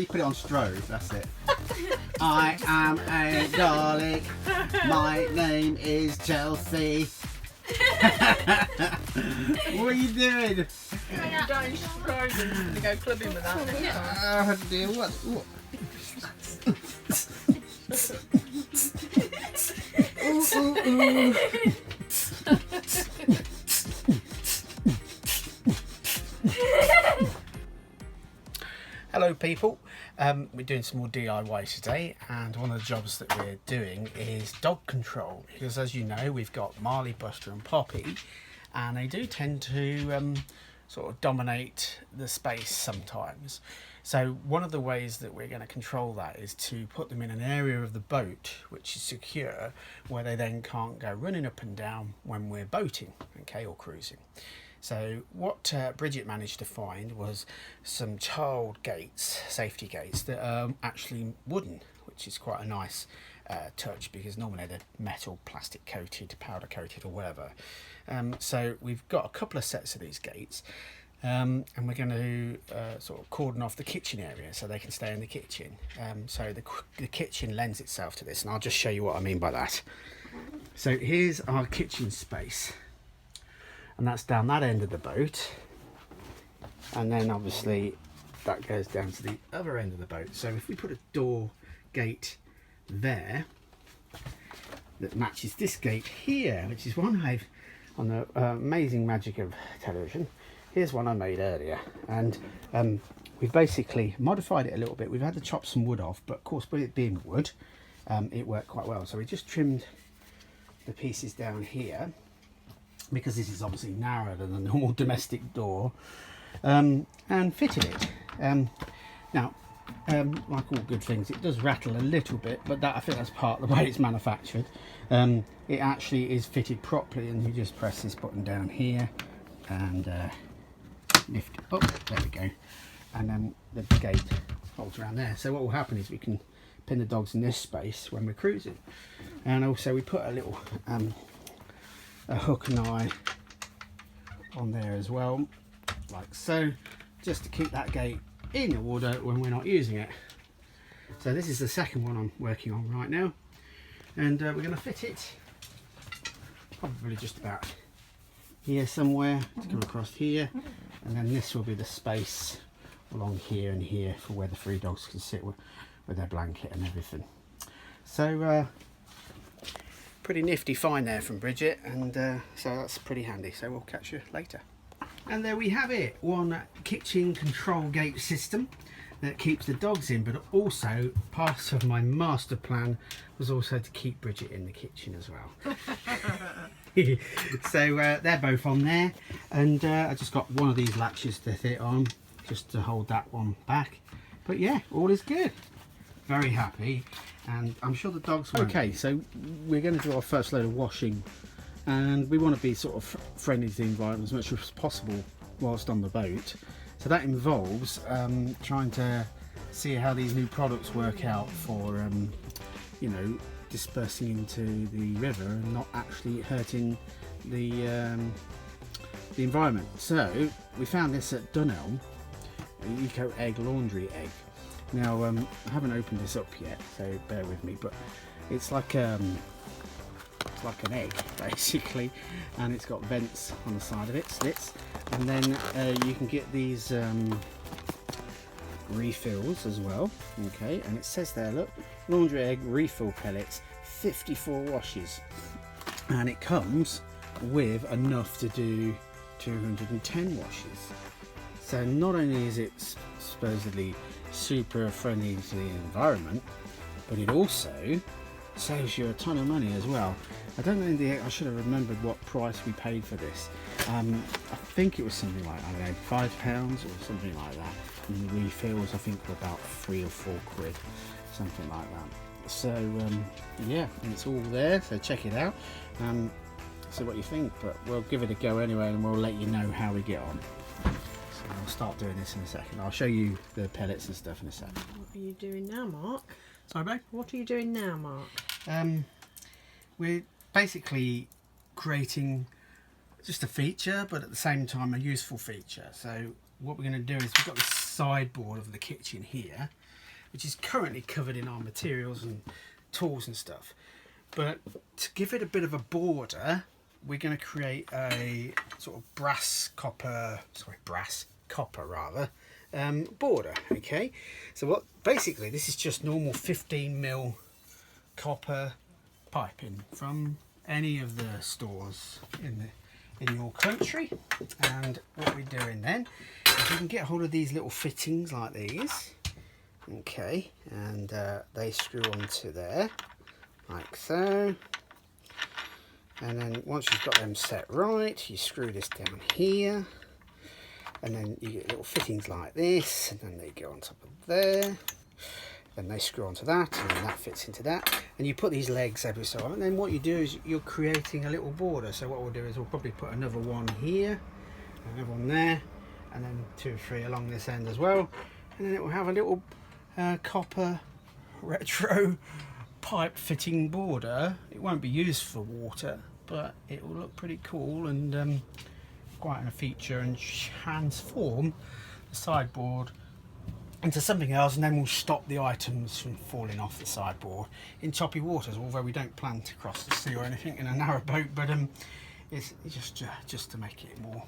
you put it on strobe, that's it. I am a garlic. My name is Chelsea. What are you doing? I'm going strobe and going to go clubbing with that next time. Oh dear, what? Ooh, ooh, ooh. Hello people, we're doing some more DIY today, and one of the jobs that we're doing is dog control, because as you know we've got Marley, Buster and Poppy, and they do tend to sort of dominate the space sometimes. So one of the ways that we're going to control that is to put them in an area of the boat which is secure, where they then can't go running up and down when we're boating, okay, or cruising. So what Bridget managed to find was some child gates, safety gates, that are actually wooden, which is quite a nice touch, because normally they're metal, plastic coated, powder coated or whatever. So we've got a couple of sets of these gates, and we're going to sort of cordon off the kitchen area so they can stay in the kitchen. So the kitchen lends itself to this, and I'll just show you what I mean by that. So here's our kitchen space. And that's down that end of the boat, and then obviously that goes down to the other end of the boat. So if we put a door gate there that matches this gate here, which is one I've, on the amazing magic of television, here's one I made earlier, and we've basically modified it a little bit. We've had to chop some wood off, but of course with it being wood, it worked quite well. So we just trimmed the pieces down here, because this is obviously narrower than a normal domestic door, and fitted it. Now, like all good things, it does rattle a little bit, but that, I think that's part of the way it's manufactured. It actually is fitted properly, and you just press this button down here and lift it up, there we go, and then the gate holds around there. So what will happen is we can pin the dogs in this space when we're cruising, and also we put a little a hook and eye on there as well, like so, just to keep that gate in the water when we're not using it. So this is the second one I'm working on right now, and we're going to fit it probably just about here somewhere to come across here, and then this will be the space along here and here for where the three dogs can sit with their blanket and everything. So pretty nifty find there from Bridget, and so that's pretty handy. So we'll catch you later. And there we have it, one kitchen control gate system that keeps the dogs in, but also part of my master plan was also to keep Bridget in the kitchen as well. So they're both on there, and I just got one of these latches to fit on just to hold that one back, but yeah, all is good. Very happy, and I'm sure the dogs will. Okay, so we're going to do our first load of washing, and we want to be sort of friendly to the environment as much as possible whilst on the boat. So that involves trying to see how these new products work out for you know, dispersing into the river and not actually hurting the environment. So we found this at Dunelm, an Eco Egg laundry egg. Now I haven't opened this up yet, so bear with me, but it's like an egg basically, and it's got vents on the side of it, slits, and then you can get these refills as well, okay, and it says there, look, laundry egg refill pellets, 54 washes, and it comes with enough to do 210 washes. So not only is it supposedly super friendly to the environment, but it also saves you a ton of money as well. I don't know, I should have remembered what price we paid for this. I think it was something like, I don't know, £5 or something like that, and the refills I think were about 3 or 4 quid, something like that. So yeah, it's all there, so check it out, see what you think, but we'll give it a go anyway, and we'll let you know how we get on. I'll start doing this in a second. I'll show you the pellets and stuff in a second. What are you doing now, Mark? Sorry, babe? What are you doing now, Mark? We're basically creating just a feature, but at the same time a useful feature. So what we're going to do is we've got the sideboard of the kitchen here, which is currently covered in our materials and tools and stuff. But to give it a bit of a border, we're going to create a sort of copper border. Okay, so what basically this is just normal 15mm copper piping from any of the stores in your country. And what we're doing then is you can get hold of these little fittings like these. Okay, and they screw onto there like so. And then once you've got them set right, you screw this down here, and then you get little fittings like this, and then they go on top of there, then they screw onto that, and then that fits into that, and you put these legs every so on, and then what you do is you're creating a little border. So what we'll do is we'll probably put another one here, another one there, and then 2 or 3 along this end as well, and then it will have a little copper retro pipe fitting border. It won't be used for water, but it will look pretty cool and quite a feature, and transform the sideboard into something else, and then we'll stop the items from falling off the sideboard in choppy waters, although we don't plan to cross the sea or anything in a narrow boat, but it's just to make it more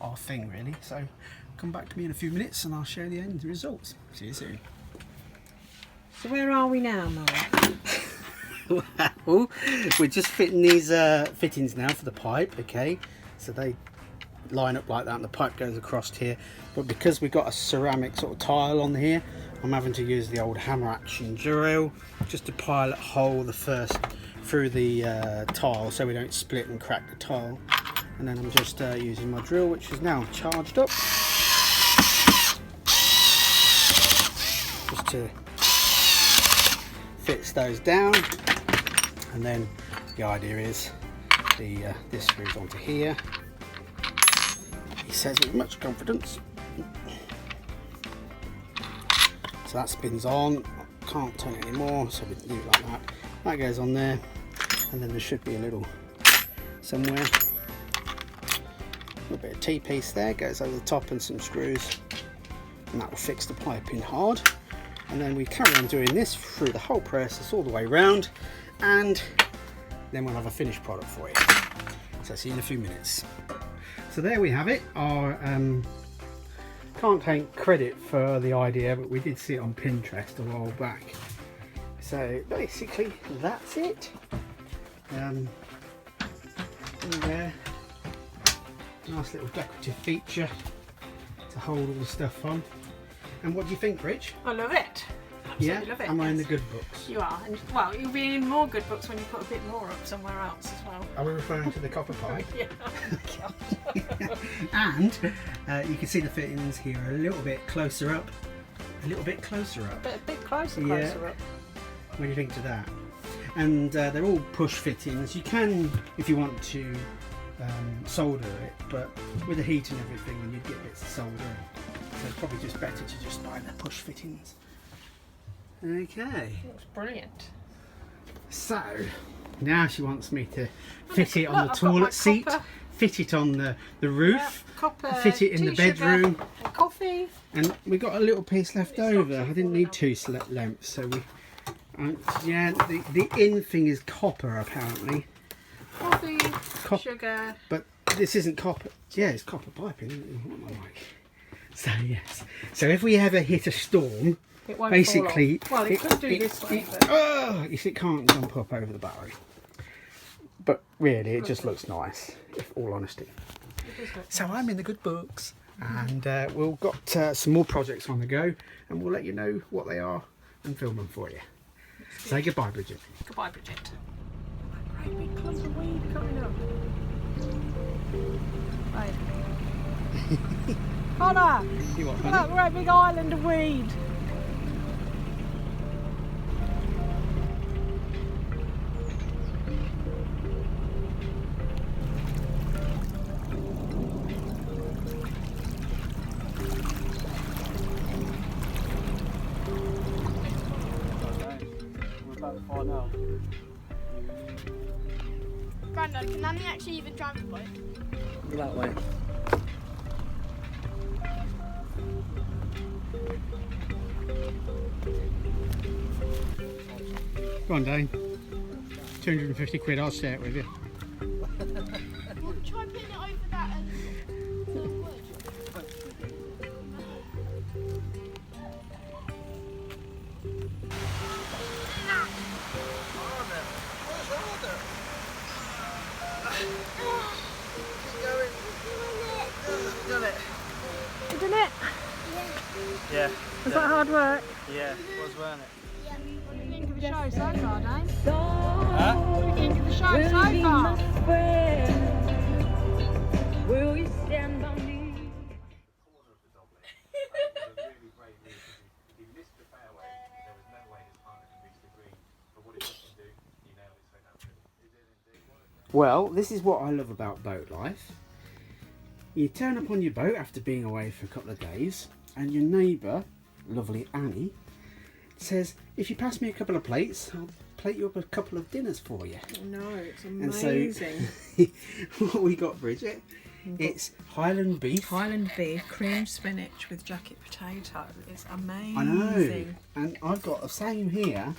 our thing really. So come back to me in a few minutes and I'll share the end results. See you soon. So where are we now, Mark? Well, we're just fitting these fittings now for the pipe. Okay, so they line up like that and the pipe goes across here, but because we've got a ceramic sort of tile on here, I'm having to use the old hammer action drill just to pilot hole the first through the tile so we don't split and crack the tile. And then I'm just using my drill, which is now charged up, just to fits those down. And then the idea is this screws onto here, he says with much confidence. So that spins on, can't turn it anymore, so we leave it like that. That goes on there, and then there should be a little somewhere, a little bit of T-piece there, goes over the top, and some screws, and that will fix the pipe in hard. And then we carry on doing this through the whole process all the way round, and then we'll have a finished product for you. So see you in a few minutes. So there we have it. Our can't take credit for the idea, but we did see it on Pinterest a while back. So basically that's it. And there, nice little decorative feature to hold all the stuff on. And what do you think, Rich? I love it. Absolutely Yeah, love it. am I in the good books? You are, and well, you'll be in more good books when you put a bit more up somewhere else as well. Are we referring to the copper pipe? Yeah. And you can see the fittings here a little bit closer up. A little bit closer up. A bit closer Yeah. up. What do you think to that? And they're all push fittings. You can, if you want to, solder it, but with the heat and everything, then you'd get bits of solder. So it's probably just better to just buy the push fittings. Okay. Looks brilliant. So now she wants me to fit it on the Look, I've got my toilet seat, copper. fit it on the roof, Yeah, copper, fit it in the tea, bedroom. sugar, and coffee. And we got a little piece left over. I didn't need 2 lengths, so we. Yeah, the in thing is copper apparently. Coffee, sugar. But this isn't copper. Yeah, it's copper piping. Isn't it? What am I like? So yes. So if we ever hit a storm, It won't basically, fall off. Well, it could do this way, but it can't jump up over the battery. But really, it just looks nice, if all honesty. it does look So nice. I'm in the good books, and we've got some more projects on the go, and we'll let you know what they are and film them for you. Say goodbye, Bridget. Goodbye, Bridget. Great big clump of weed coming up. Right. Connor! You want Look at that great big island of weed. We're about to find out. Grandad, can Nanny actually even drive the boat? That way. Go on, Dane. 250 quid, I'll share it with you. We'll try putting it over that wood. Done it. You done it? Yeah. Was that hard work? Yeah, it was, weren't it? What do you think of the show so far, Dane? Huh? What do you think of the show so far? Will you stand by me? Corner of the doublet was a really great move because he missed the fairway. There was no way his partner could reach the green. But what he didn't do, he nailed it so naturally. He did indeed. Well, this is what I love about boat life. You turn up on your boat after being away for a couple of days, and your neighbour, lovely Annie, says, if you pass me a couple of plates, I'll plate you up a couple of dinners for you. No, it's And amazing. so, what we got, Bridget, it's Highland beef. Highland beef, creamed spinach with jacket potato. It's amazing. I know, and I've got the same here.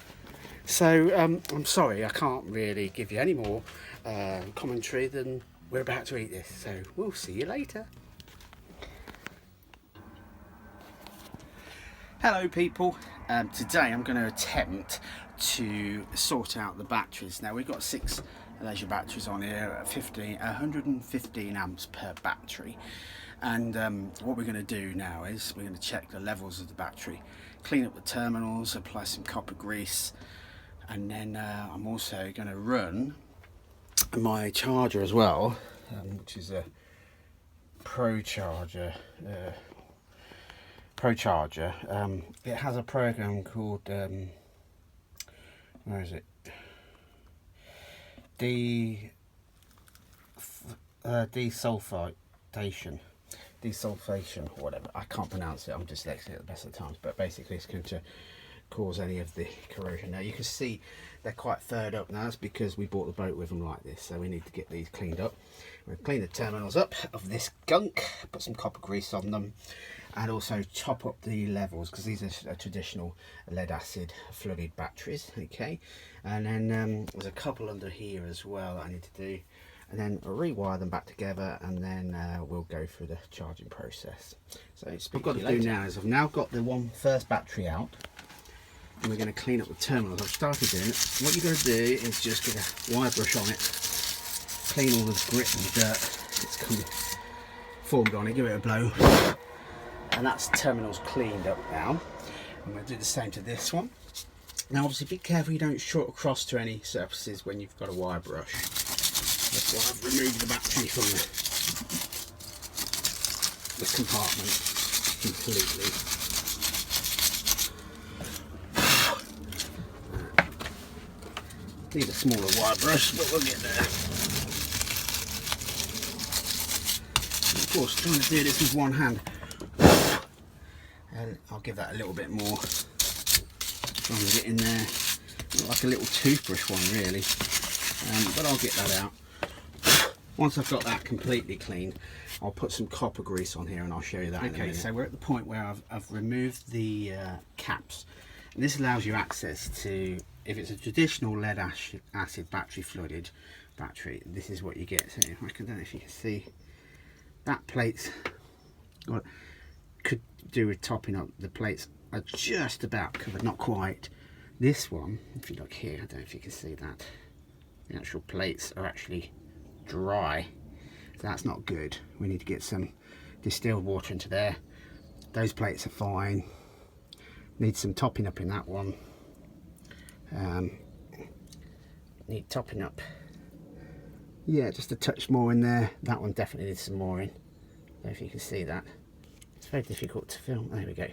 So I'm sorry, I can't really give you any more commentary than we're about to eat this. So we'll see you later. Hello people, today I'm going to attempt to sort out the batteries. Now we've got 6 leisure batteries on here at 115 amps per battery, and what we're going to do now is we're going to check the levels of the battery, clean up the terminals, apply some copper grease, and then I'm also going to run my charger as well, which is a Pro Charger. It has a program called where is it? Desulfating, or whatever. I can't pronounce it. I'm dyslexic at the best of times, but basically it's going to cause any of the corrosion. Now you can see they're quite furred up now. That's because we bought the boat with them like this, so we need to get these cleaned up. We'll clean the terminals up of this gunk, put some copper grease on them, and also top up the levels, because these are traditional lead acid flooded batteries. Okay, and then there's a couple under here as well that I need to do, and then rewire them back together, and then we'll go through the charging process. So what I've got to do now is I've now got the first battery out, and we're going to clean up the terminals. I've started doing it. What you're going to do is just get a wire brush on it, clean all the grit and dirt that's formed on it, give it a blow, and that's terminals cleaned up now. I'm going to do the same to this one. Now obviously be careful you don't short across to any surfaces when you've got a wire brush. That's why I've removed the battery from the compartment completely. Need a smaller wire brush, but we'll get there. And of course, trying to do this with one hand, and I'll give that a little bit more. Trying to get in there, like a little toothbrush one really, but I'll get that out. Once I've got that completely clean, I'll put some copper grease on here and I'll show you that in a minute. So we're at the point where I've removed the caps, and this allows you access to, if it's a traditional lead acid battery flooded battery, this is what you get. So I don't know if you can see that plate's got, could do with topping up. The plates are just about covered, not quite. This one, if you look here, I don't know if you can see that, the actual plates are actually dry, so that's not good. We need to get some distilled water into there. Those plates are fine. Need some topping up in that one. Need topping up, yeah, just a touch more in there. That one definitely needs some more in. I don't know if you can see that. It's very difficult to film. There we go.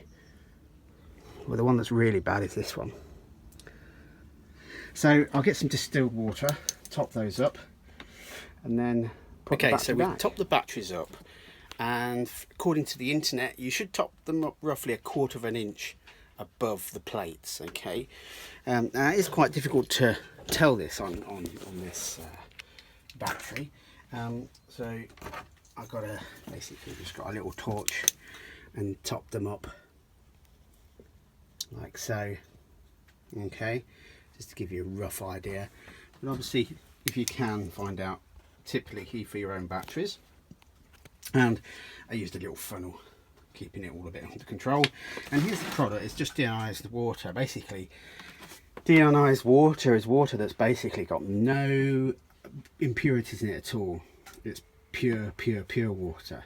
Well, the one that's really bad is this one. So I'll get some distilled water, top those up, and then put the battery back. We've topped the batteries up, and according to the internet you should top them up roughly 1/4 of an inch above the plates. Okay, now it's quite difficult to tell this on this battery, so I've got to basically just got a little torch and top them up like so. Okay, just to give you a rough idea. But obviously, if you can find out, typically for your own batteries. And I used a little funnel, keeping it all a bit under control. And here's the product. It's just deionized water. Basically, deionized water is water that's basically got no impurities in it at all. It's pure water.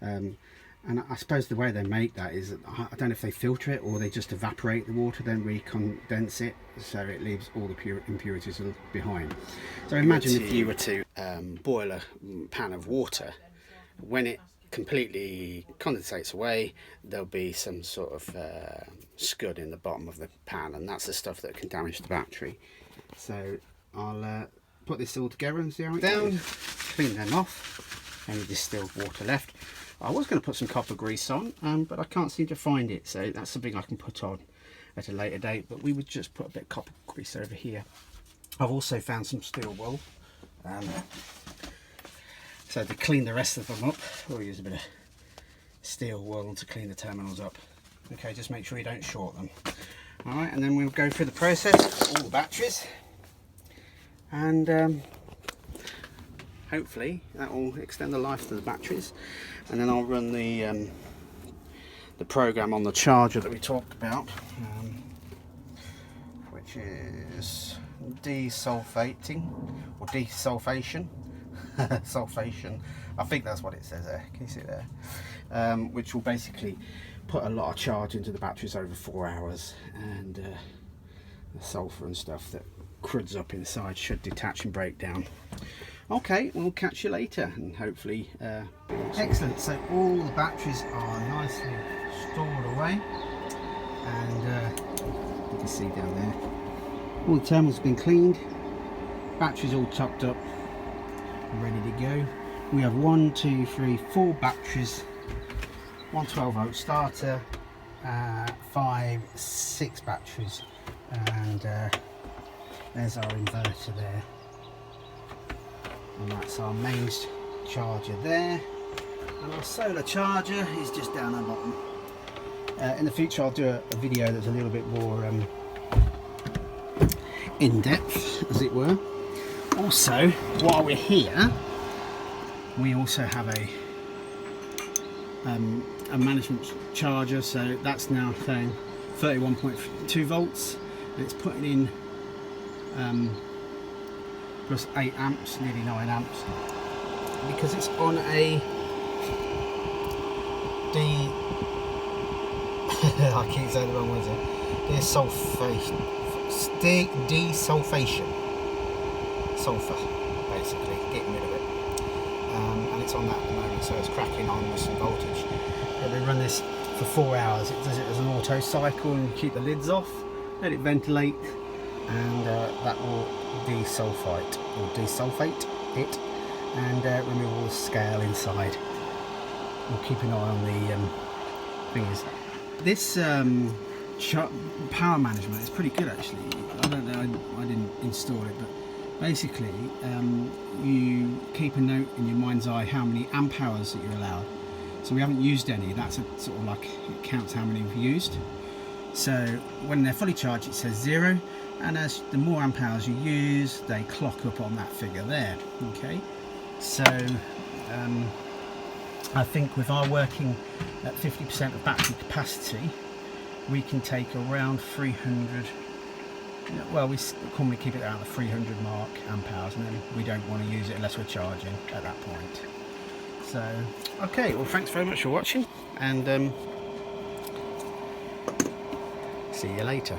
And I suppose the way they make that is, I don't know if they filter it or they just evaporate the water, then recondense it, so it leaves all the pure impurities behind. So imagine if you were to boil a pan of water, when it completely condensates away, there'll be some sort of scud in the bottom of the pan, and that's the stuff that can damage the battery. So I'll put this all together and see how it goes. Clean them off, any distilled water left. I was going to put some copper grease on, but I can't seem to find it, so that's something I can put on at a later date, but we would just put a bit of copper grease over here. I've also found some steel wool, so to clean the rest of them up, we'll use a bit of steel wool to clean the terminals up. Okay, just make sure you don't short them. Alright, and then we'll go through the process, all the batteries, and hopefully that will extend the life of the batteries. And then I'll run the program on the charger that we talked about, which is desulfating or desulfation. Sulfation, I think that's what it says there. Can you see it there? Which will basically put a lot of charge into the batteries over 4 hours, and the sulfur and stuff that cruds up inside should detach and break down. Okay, we'll catch you later, and hopefully excellent. So all the batteries are nicely stored away, and you can see down there all the terminals have been cleaned, batteries all topped up, ready to go. We have 1, 2, 3, 4 batteries, one 12-volt starter, 5, 6 batteries, and there's our inverter there, and that's our main charger there, and our solar charger is just down the bottom. In the future I'll do a video that's a little bit more in depth, as it were. Also, while we're here, we also have a management charger, so that's now saying 31.2 volts, and it's putting in plus 8 amps, nearly 9 amps, because it's on a I keep saying the wrong words here. Desulfation. Sulfur, basically, getting rid of it. And it's on that at the moment, so it's cracking on with some voltage. But we run this for 4 hours. It does it as an auto cycle, and keep the lids off, let it ventilate, and that will desulfate it, and remove all the scale inside. We'll keep an eye on the things. This power management is pretty good, actually. I don't know, I didn't install it, but basically you keep a note in your mind's eye how many amp hours that you're allowed. So we haven't used any. That's a sort of like, it counts how many we've used. So when they're fully charged, it says 0, and as the more amp hours you use, they clock up on that figure there. Okay, so I think with our working at 50% of battery capacity, we can take around 300. Well, we commonly keep it around the 300 mark amp hours, and then we don't want to use it unless we're charging at that point. So, okay, well, thanks very much for watching, and see you later.